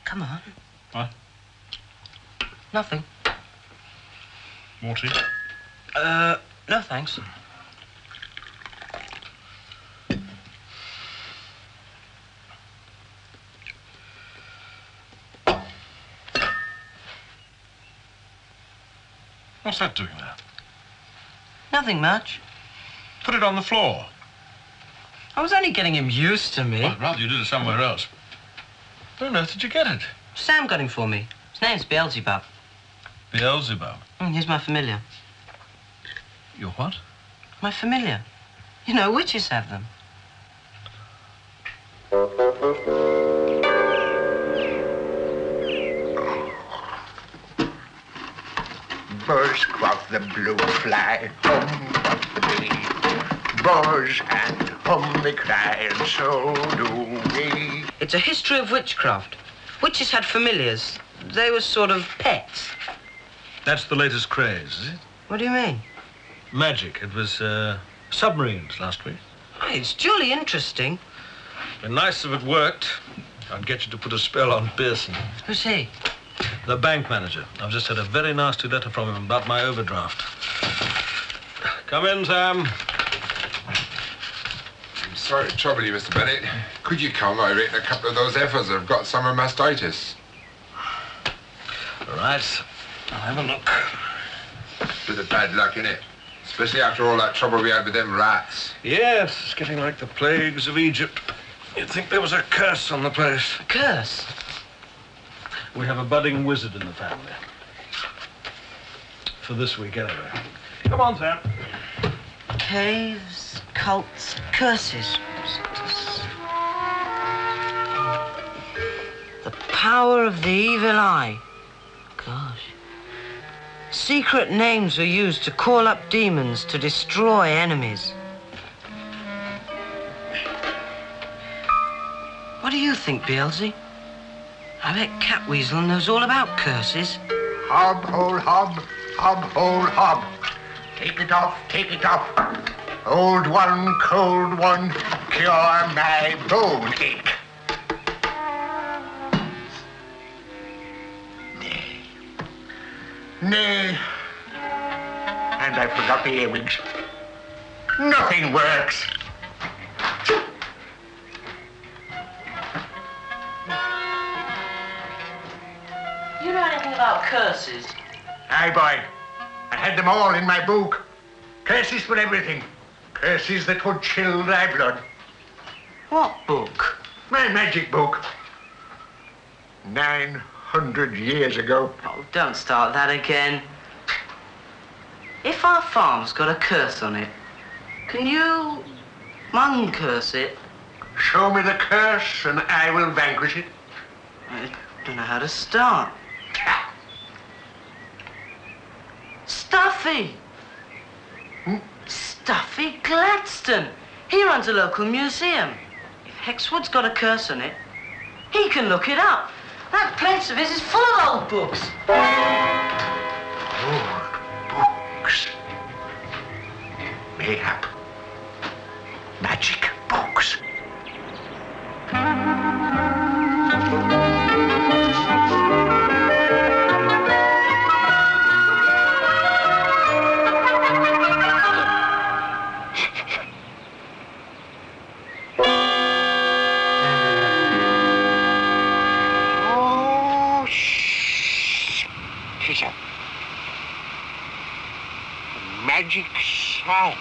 Come on. What? Nothing. More tea? No thanks. What's that doing there? Nothing much. Put it on the floor. I was only getting him used to me. Well, I'd rather you did it somewhere else. Where on earth did you get it? Sam got him for me. His name's Beelzebub. Beelzebub? He's my familiar. Your what? My familiar. You know, witches have them. Buzz quoth the blue fly, hum quoth the bee. Buzz and hum they cry, and so do we. It's a history of witchcraft. Witches had familiars. They were sort of pets. That's the latest craze, is it? What do you mean? Magic. It was submarines last week. Hey, it's jolly interesting. Been nice if it worked. I'd get you to put a spell on Pearson. Who's he? The bank manager. I've just had a very nasty letter from him about my overdraft. Come in, Sam. I'm sorry to trouble you, Mr. Bennett. Could you come? I reckon a couple of those efforts have got summer mastitis. All right. I'll have a look. Bit of bad luck, innit? Especially after all that trouble we had with them rats. Yes, it's getting like the plagues of Egypt. You'd think there was a curse on the place. A curse? We have a budding wizard in the family. For this week, anyway. Come on, Sam. Caves, cults, curses. The power of the evil eye. Gosh. Secret names were used to call up demons to destroy enemies. What do you think, Beelzy? I bet Catweazle knows all about curses. Hob, hole, hob, hole, hob. Take it off, take it off. Old one, cold one, cure my bone ache. Nay. And I forgot the earwigs. Nothing works. You know anything about curses? Aye, boy. I had them all in my book. Curses for everything. Curses that would chill thy blood. What book? My magic book. 900 years ago. Oh, don't start that again. If our farm's got a curse on it, can you uncurse it? Show me the curse and I will vanquish it. I don't know how to start. Stuffy! Stuffy Gladstone. He runs a local museum. If Hexwood's got a curse on it, he can look it up. That place of his is full of old books. Old books. Mayhap. Magic books. Magic sound.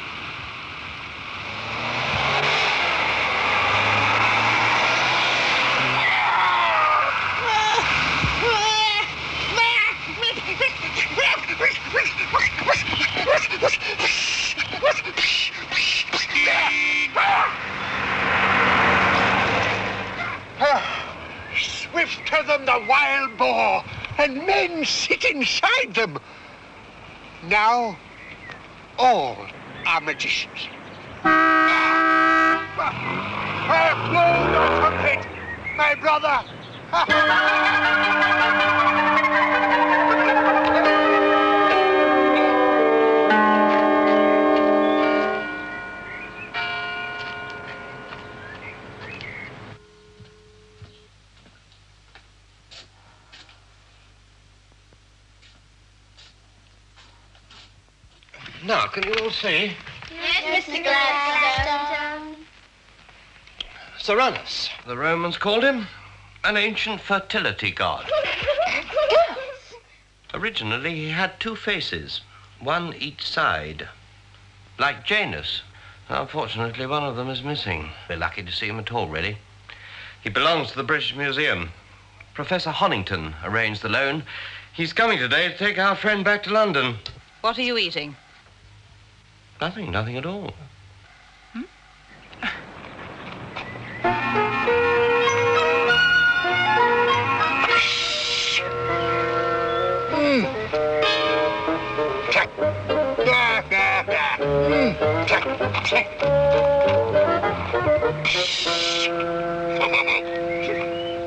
Swift as Over them the wild boar, and men sit inside them. Now, all are magicians. Blow the trumpet, my brother. Now, can you all see? Yes, Mr. Gladstone. Cyrannus, the Romans called him an ancient fertility god. Originally, he had two faces, one each side, like Janus. Unfortunately, one of them is missing. We're lucky to see him at all, really. He belongs to the British Museum. Professor Honington arranged the loan. He's coming today to take our friend back to London. What are you eating? Nothing at all.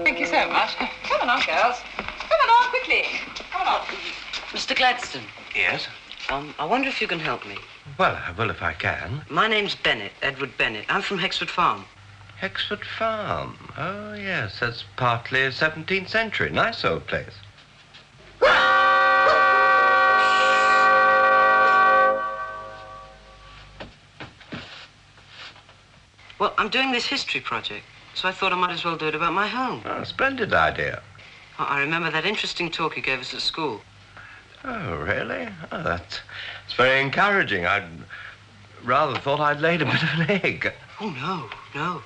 Thank you so much. Come on, girls. Come on, quickly. Come on. Mr. Gladstone, Yes? I wonder if you can help me. Well, if I can. My name's Bennett, Edward Bennett. I'm from Hexford Farm. Hexford Farm. Oh, yes, that's partly 17th century. Nice old place. Well, I'm doing this history project, so I thought I might as well do it about my home. Oh, splendid idea. I remember that interesting talk you gave us at school. Oh, really? Oh, that's very encouraging. I'd rather thought I'd laid a bit of an egg. Oh, no.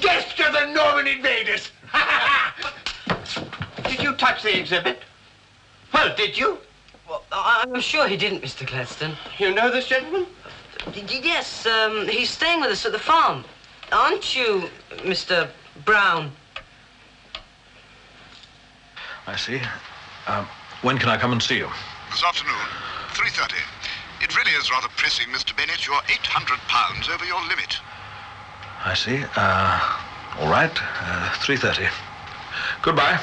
Death to the Norman invaders! Did you touch the exhibit? Well, did you? Well, I'm sure he didn't, Mr. Gladstone. You know this gentleman? Yes, he's staying with us at the farm. Aren't you, Mr. Brown? I see. When can I come and see you? This afternoon, 3:30. It really is rather pressing, Mr. Bennett. You're £800 over your limit. I see. All right. 3:30. Goodbye.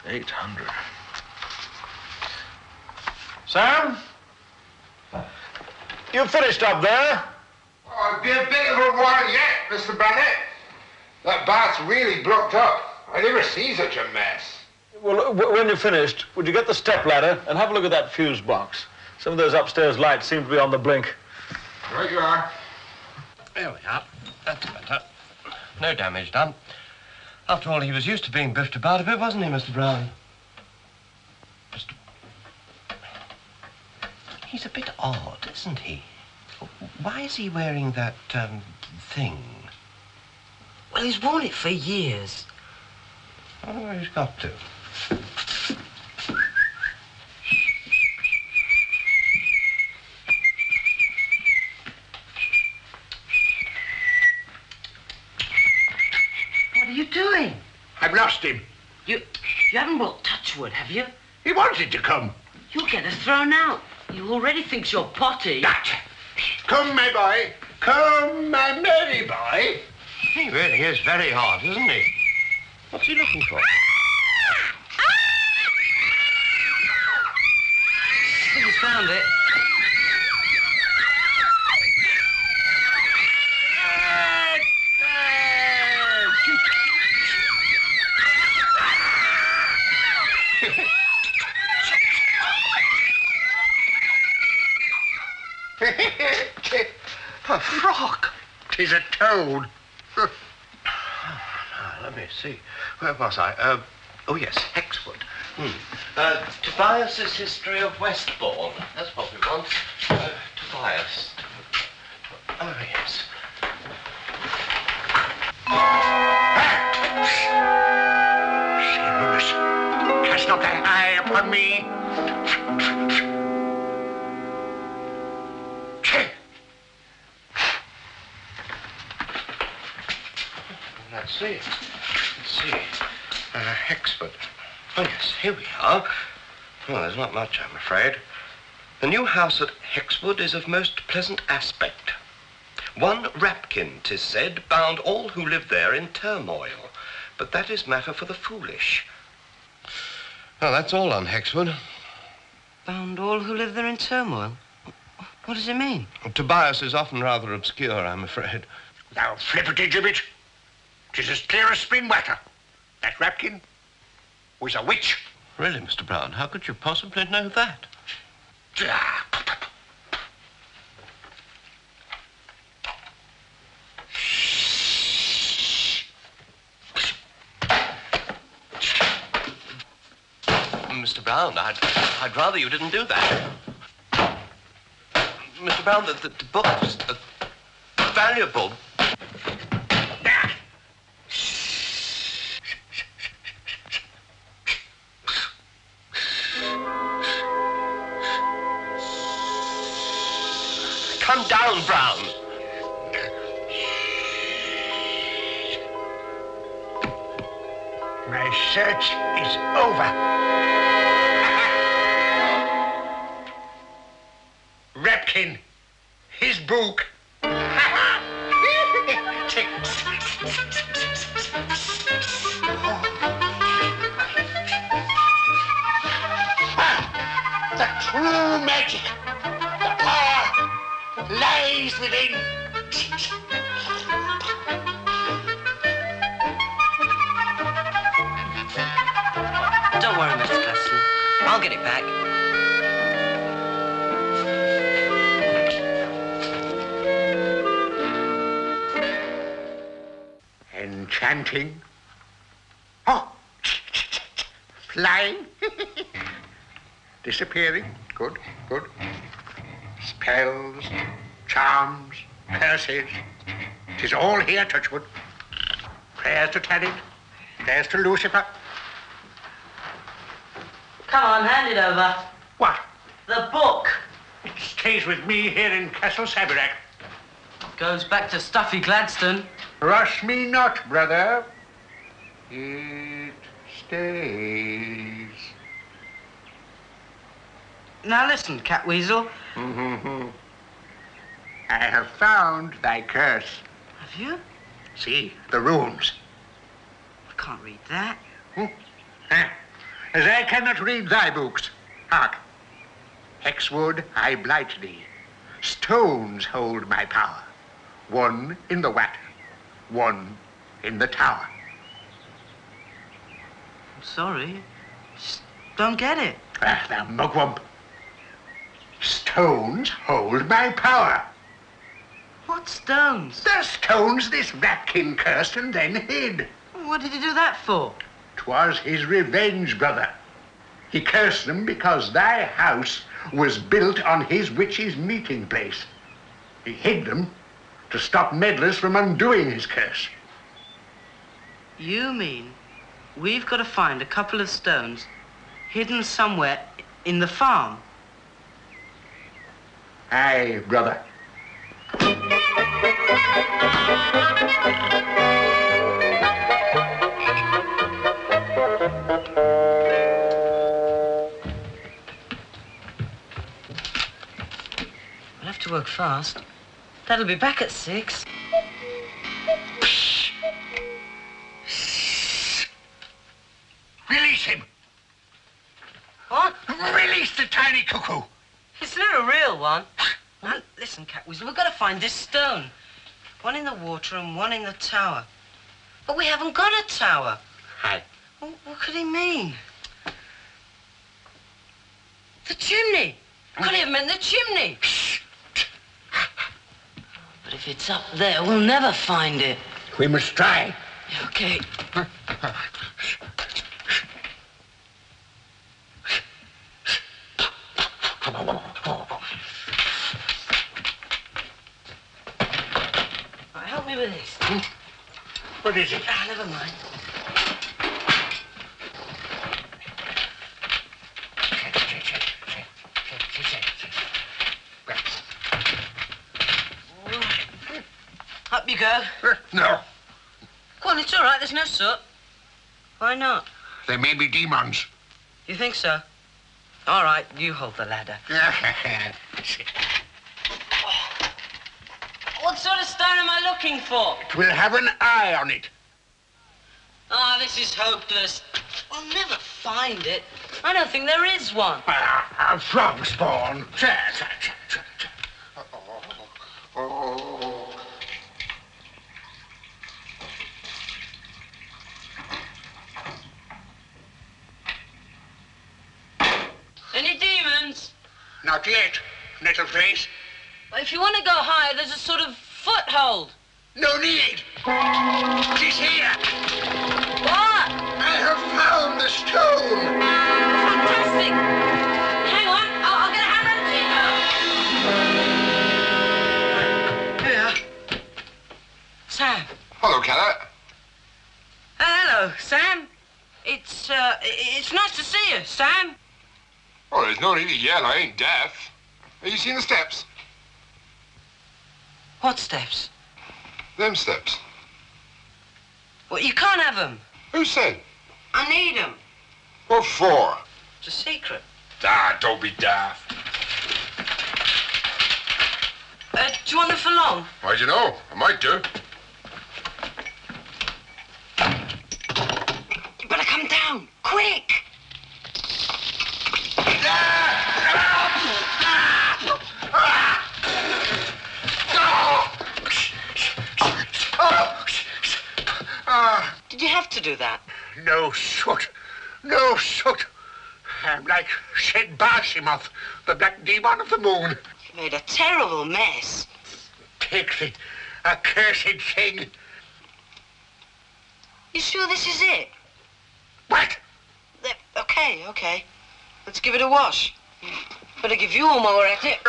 $800. Sam? You finished up there? Oh, it'd be a bit of a while yet, Mr. Bennett. That bath's really blocked up. I never see such a mess. Well, when you're finished, would you get the stepladder and have a look at that fuse box? Some of those upstairs lights seem to be on the blink. Right you are. There we are. That's better. No damage done. After all, he was used to being biffed about a bit, wasn't he, Mr. Brown? He's a bit odd, isn't he? Why is he wearing that, thing? Well, he's worn it for years. Oh, he's got to. What are you doing? I've lost him. You haven't brought Touchwood, have you? He wanted to come. You'll get us thrown out. He already thinks you're potty. That. Come, my boy. Come, my merry boy. He really is very odd, isn't he? What's he looking for? I think he's found it. A frog. 'Tis a toad. Let me see. Where was I? Oh, yes, Hexwood. Tobias's History of Westbourne. That's what we want. Tobias. Oh, yes. Severus, cast not thy eye upon me. see. Let's see. Hexford. Oh, yes, here we are. Well, there's not much, I'm afraid. The new house at Hexwood is of most pleasant aspect. One Rapkyn, 'tis said, bound all who live there in turmoil, but that is matter for the foolish. Well, that's all on Hexwood. Bound all who live there in turmoil? What does it mean? Tobias is often rather obscure, I'm afraid. Thou flippity gibbet. 'Tis as clear as spring water. That Rapkyn was a witch. Really, Mr. Brown, how could you possibly know that? Mr. Brown, I'd rather you didn't do that. Mr. Brown, the book is valuable. Come down, Brown. My search is over. Rapkyn, his book. The true magic, the power lies within. Don't worry, Mr. Gladstone. I'll get it back. Enchanting. Oh, flying. Disappearing. Good, good. Spells, charms, curses. 'Tis all here, Touchwood. Prayers to Tanit, prayers to Lucifer. Come on, hand it over. What? The book. It stays with me here in Castle Saberac. Goes back to Stuffy Gladstone. Rush me not, brother. It stays. Now listen, Catweazle. I have found thy curse. Have you? See, the runes. I can't read that. As I cannot read thy books. Hark. Hexwood, I blight thee. Stones hold my power. One in the water, one in the tower. I'm sorry. Just don't get it. Ah, thou mugwump. Stones hold my power. What stones? The stones this Rapkyn cursed and then hid. What did he do that for? 'Twas his revenge, brother. He cursed them because thy house was built on his witch's meeting place. He hid them to stop meddlers from undoing his curse. You mean we've got to find a couple of stones hidden somewhere in the farm? Aye, brother. We'll have to work fast. That'll be back at 6. Release him. What? Release the tiny cuckoo. It's not a real one. Now, listen, Catweazle, we've got to find this stone. One in the water and one in the tower. But we haven't got a tower. Aye. What could he mean? The chimney. Could he have meant the chimney? But if it's up there, we'll never find it. We must try. Okay. Right, help me with this. What is it? Ah, never mind. Up you go. No. Go on, it's all right, there's no soot. Why not? They may be demons. You think so? All right, you hold the ladder. What sort of stone am I looking for? It will have an eye on it. Ah, this is hopeless. I'll never find it. I don't think there is one. A frog spawn. Any demons? Not yet, little face. Well, if you want to go higher, there's a sort of foothold. No need. She's here. What? I have found the stone. Fantastic. Hang on, I'll get a hammer and chisel. Here we are. Sam. Hello, Keller. Hello, Sam. It's nice to see you, Sam. Oh, there's no need to yell. I ain't deaf. Have you seen the steps? What steps? Them steps. Well, you can't have them. Who said? I need them. What for? It's a secret. Ah, don't be daft. Do you want them for long? Why'd you know? I might do. You better come down, quick. Did you have to do that? No soot. No soot. I'm like Shed Barshimoth, the black demon of the moon. You made a terrible mess. Take the accursed thing. You sure this is it? What? Okay. Let's give it a wash. Better give you all more at it.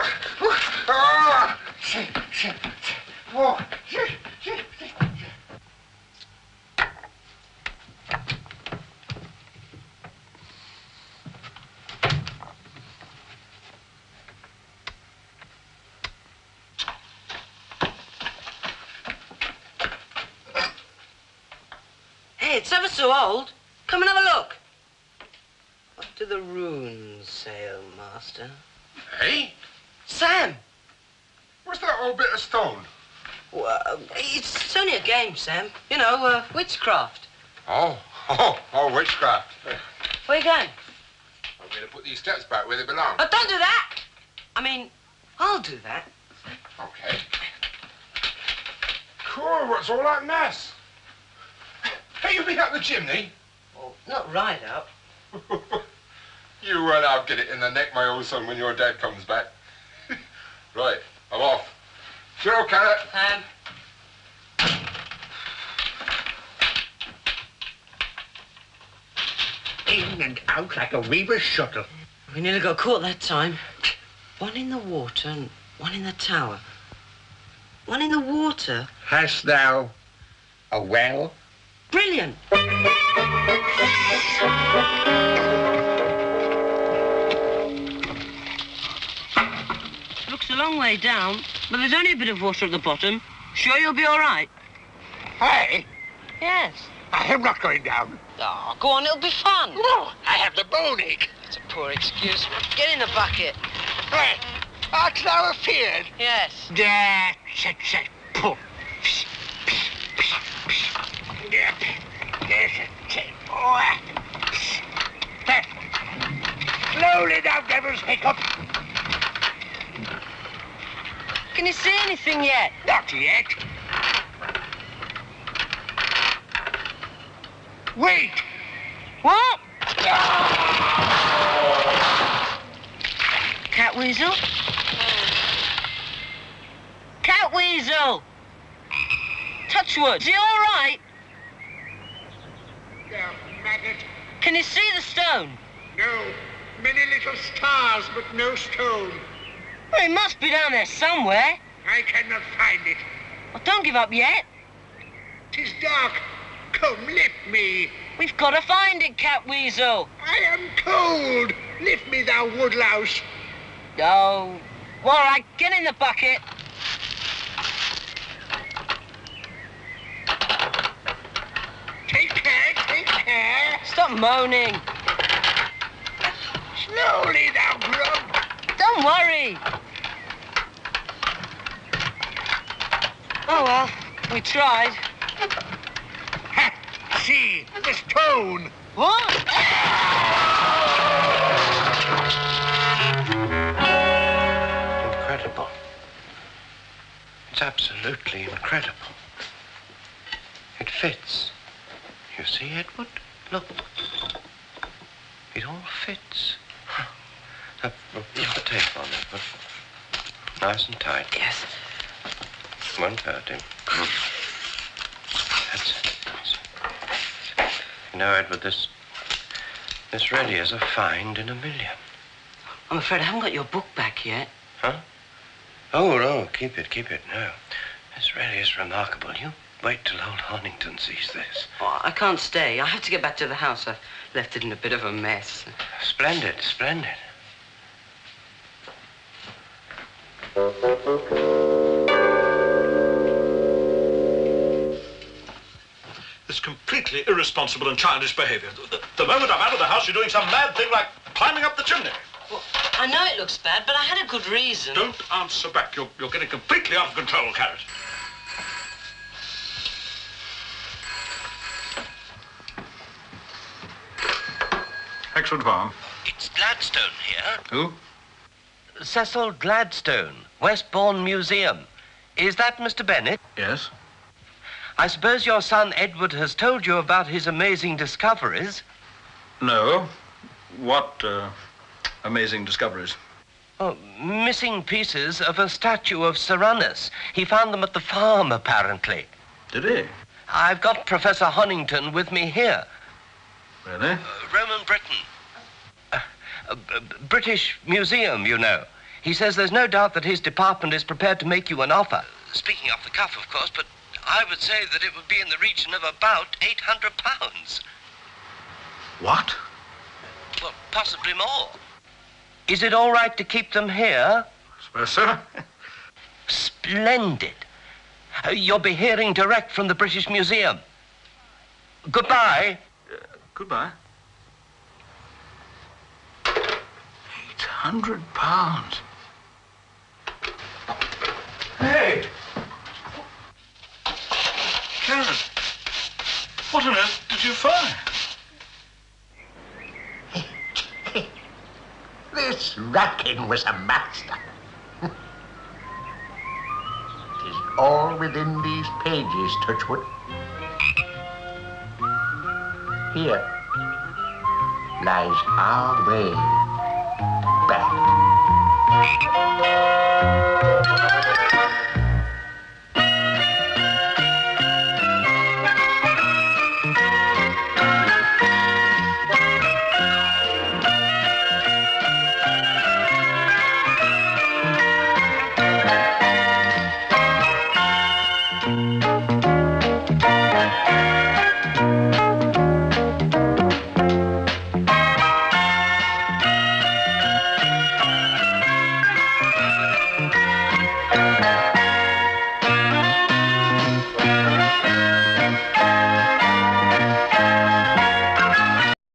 Hey, it's ever so old. Come and have a look. What do the runes say, old master? Hey? Sam! What's that old bit of stone? Well, it's only a game, Sam. You know, witchcraft. Oh, witchcraft. Where you going? I'm going to put these steps back where they belong. Oh, don't do that! I mean, I'll do that. Okay. Cool, what's all that mess? Hey, you been up the chimney? Oh, not right up. You will, I'll get it in the neck, my old son, when your dad comes back. Right, I'm off. Cheerio, Carrot. In and out like a weaver's shuttle. We nearly got caught that time. One in the water and one in the tower. One in the water. Hast thou a well? Brilliant. Looks a long way down, but there's only a bit of water at the bottom. Sure you'll be all right? Hey, Yes. I am not going down. Oh, go on, it'll be fun. No, I have the bone ache. That's a poor excuse. Get in the bucket. Right. Art thou afeard? Yes. Pull. Slowly now, devil's hiccup. Can you see anything yet? Not yet. Wait. What? Catweazle? Catweazle! Touchwood, is he all right? Now, maggot. Can you see the stone? No. Many little stars, but no stone. Well, it must be down there somewhere. I cannot find it. Well, don't give up yet. 'Tis dark. Come, lift me. We've got to find it, Catweazle. I am cold. Lift me, thou woodlouse. Oh, all right, get in the bucket. Stop moaning. Slowly now, Grub. Don't worry. Oh, well, we tried. Ha! See, the stone. What? Incredible. It's absolutely incredible. It fits. You see, Edward? Look. It all fits. Now, put the tape on it, but nice and tight. Yes. Won't hurt him. That's it. You know, Edward, this really is a find in a million. I'm afraid I haven't got your book back yet. Huh? Oh, no, keep it, no. This really is remarkable. You wait till old Honington sees this. Oh, I can't stay. I have to get back to the house. I've left it in a bit of a mess. Splendid, splendid. It's completely irresponsible and childish behavior. The moment I'm out of the house, you're doing some mad thing like climbing up the chimney. Well, I know it looks bad, but I had a good reason. Don't answer back. You're getting completely out of control, Carrot. Hexwood Farm. It's Gladstone here. Who? Cecil Gladstone, Westbourne Museum. Is that Mr. Bennett? Yes. I suppose your son Edward has told you about his amazing discoveries. No. What amazing discoveries? Oh, missing pieces of a statue of Cyrannus. He found them at the farm, apparently. Did he? I've got Professor Honington with me here. Really? Roman Britain. British Museum, you know. He says there's no doubt that his department is prepared to make you an offer. Speaking off the cuff, of course, but I would say that it would be in the region of about £800. What? Well, possibly more. Is it all right to keep them here? I suppose so. Splendid. You'll be hearing direct from the British Museum. Goodbye. Goodbye. £800. Hey! Karen, what on earth did you find? This Rapkyn was a master. It is all within these pages, Touchwood. Here lies our way back.